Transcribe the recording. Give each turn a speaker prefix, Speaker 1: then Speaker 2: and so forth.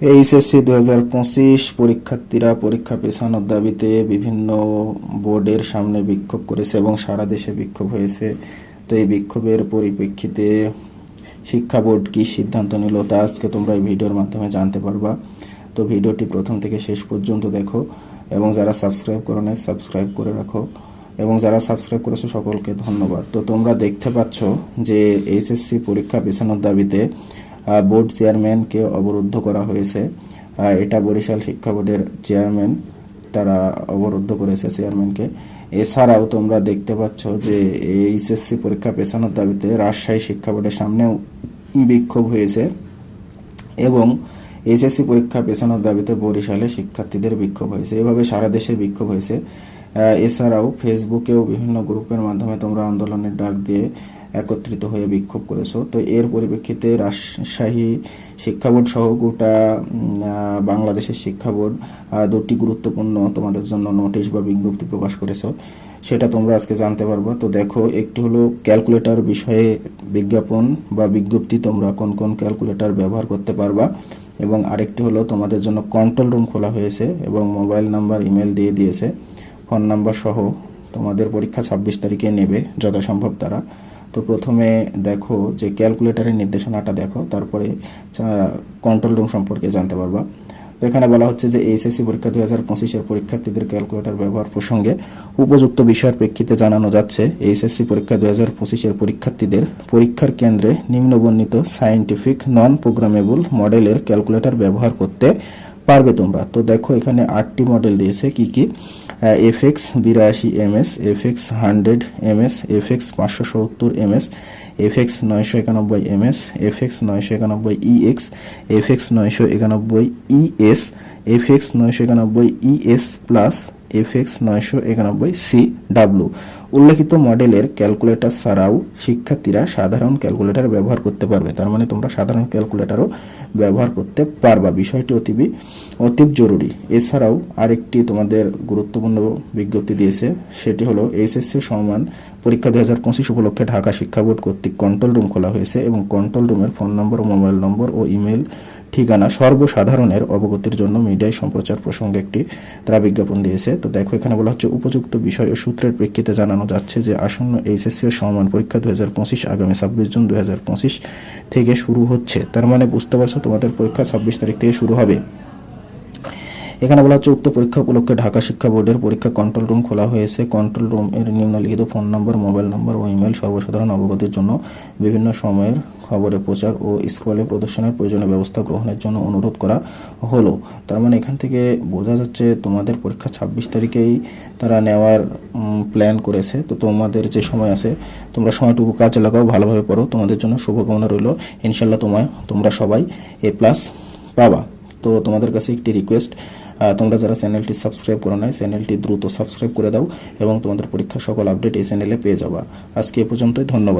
Speaker 1: HSC 2025 পরীক্ষার্থীরা পরীক্ষা পেছানোর দাবিতে বিভিন্ন বোর্ডের সামনে বিক্ষোভ করেছে এবং সারা দেশে বিক্ষোভ হয়েছে। তো এই বিক্ষোভের পরিপ্রেক্ষিতে শিক্ষা বোর্ড কী সিদ্ধান্ত নিল তা আজকে তোমরা এই ভিডিওর মাধ্যমে জানতে পারবা। তো ভিডিওটি প্রথম থেকে শেষ পর্যন্ত দেখো এবং যারা সাবস্ক্রাইব করো নাই সাবস্ক্রাইব করে রাখো এবং যারা সাবস্ক্রাইব করেছো সকলকে ধন্যবাদ। তো তোমরা দেখতে পাচ্ছ যে এইচএসসি পরীক্ষা পেছানোর দাবিতে বোর্ড চেয়ারম্যানকে অবরুদ্ধ করা হয়েছে। এটা বরিশাল শিক্ষা বোর্ডের চেয়ারম্যান, তারা অবরুদ্ধ করেছে চেয়ারম্যানকে। এছাড়াও তোমরা দেখতে পাচ্ছ যে এইচএসসি পরীক্ষা পেছানোর দাবিতে রাজশাহী শিক্ষা বোর্ডের সামনেও বিক্ষোভ হয়েছে এবং এইচএসসি পরীক্ষা পেছানোর দাবিতে বরিশালে শিক্ষার্থীদের বিক্ষোভ হয়েছে। এভাবে সারা দেশে বিক্ষোভ হয়েছে। এছাড়াও ফেসবুকেও বিভিন্ন গ্রুপের মাধ্যমে তোমরা আন্দোলনের ডাক দিয়ে একত্রিত হয়ে বিক্ষোভ করেছো। তো এর পরিপ্রেক্ষিতে রাজশাহী শিক্ষা বোর্ড সহ গোটা বাংলাদেশের শিক্ষা বোর্ড দুটি গুরুত্বপূর্ণ তোমাদের জন্য নোটিশ বা বিজ্ঞপ্তি প্রকাশ করেছো, সেটা তোমরা আজকে জানতে পারবো। তো দেখো, একটি হলো ক্যালকুলেটর বিষয়ে বিজ্ঞাপন বা বিজ্ঞপ্তি, তোমরা কোন কোন ক্যালকুলেটর ব্যবহার করতে পারবা, এবং আরেকটি হলো তোমাদের জন্য কন্ট্রোল রুম খোলা হয়েছে এবং মোবাইল নাম্বার ইমেল দিয়ে দিয়েছে, ফোন নাম্বার সহ। তোমাদের পরীক্ষা 26 তারিখে নেবে যথাসম্ভব তারা। তো প্রথমে দেখো যে ক্যালকুলেটরের নির্দেশনাটা দেখো, তারপরে কন্ট্রোল রুম সম্পর্কে জানতে পারবা। তো এখানে বলা হচ্ছে যে এইচএসসি পরীক্ষা 2025-এর পরীক্ষার্থীদের ক্যালকুলেটর ব্যবহার প্রসঙ্গে উপযুক্ত বিষয়ের প্রেক্ষিতে জানানো যাচ্ছে, এইচএসসি পরীক্ষা 2025-এর পরীক্ষার্থীদের পরীক্ষার কেন্দ্রে নিম্নবর্ণিত সায়েন্টিফিক নন প্রোগ্রামেবল মডেলের ক্যালকুলেটর ব্যবহার করতে পারবে তোমরা। তো দেখো এখানে 8টি মডেল দিয়েছে। কি কি? FX 82 MS, FX 100 MS, FX 570 MS, FX 991 MS, FX 991 EX, FX 991 ES, FX 991 ES plus FX 991 CW। উল্লেখিত মডেলের ক্যালকুলেটর ছাড়াও শিক্ষার্থীরা সাধারণ ক্যালকুলেটর ব্যবহার করতে পারবে। তার মানে তোমরা সাধারণ ক্যালকুলেটরও ব্যবহার করতে পারবা। বিষয়টি অতীব জরুরি। এছাড়াও আরেকটি তোমাদের গুরুত্বপূর্ণ বিজ্ঞপ্তি দিয়েছে, সেটি হলো এইচএসসি সমমান পরীক্ষা 2025 উপলক্ষে ঢাকা শিক্ষা বোর্ড কর্তৃক কন্ট্রোল রুম খোলা হয়েছে এবং কন্ট্রোল রুমের ফোন নম্বর, মোবাইল নম্বর ও ইমেল ঠিকানা সর্বসাধারণের অবগতির জন্য মিডিয়ায় সম্প্রচার প্রসঙ্গে একটি তারা বিজ্ঞাপন দিয়েছে। তো দেখো এখানে বলা হচ্ছে, উপযুক্ত বিষয় ও সূত্রের প্রেক্ষিতে জানানো যাচ্ছে যে আসন্ন এইচএসসি ও সমমান পরীক্ষা 2025 আগামী 26 জুন 2025 থেকে শুরু হচ্ছে। তার মানে বুঝতে পারছো তোমাদের পরীক্ষা 26 তারিখ থেকে শুরু হবে। এখানে বলা হচ্ছে, উক্ত পরীক্ষা উপলক্ষে ঢাকা শিক্ষা বোর্ডের পরীক্ষা কন্ট্রোল রুম খোলা হয়েছে। কন্ট্রোল রুম এর নিম্নলিখিত ফোন নম্বর, মোবাইল নম্বর ও ইমেল সর্বসাধারণ অবগতির জন্য বিভিন্ন সময়ের খবরে প্রচার ও স্কুলে প্রদর্শনের প্রয়োজনীয় ব্যবস্থা গ্রহণের জন্য অনুরোধ করা হলো। তার মানে এখান থেকে বোঝা যাচ্ছে তোমাদের পরীক্ষা 26 তারিখেই তারা নেওয়ার প্ল্যান করেছে। তো তোমাদের যে সময় আছে তোমরা সময়টুকু কাজে লাগাও, ভালোভাবে পড়ো। তোমাদের জন্য শুভকামনা রইল। ইনশাল্লাহ তোমরা সবাই A+ পাবা। তো তোমাদের কাছে একটি রিকোয়েস্ট, তোমরা যারা চ্যানেলটি সাবস্ক্রাইব করো নাই চ্যানেলটি দ্রুত সাবস্ক্রাইব করে দাও এবং তোমাদের পরীক্ষার সকল আপডেট এই চ্যানেলে পেয়ে যাবা। আজকে এ পর্যন্তই, ধন্যবাদ।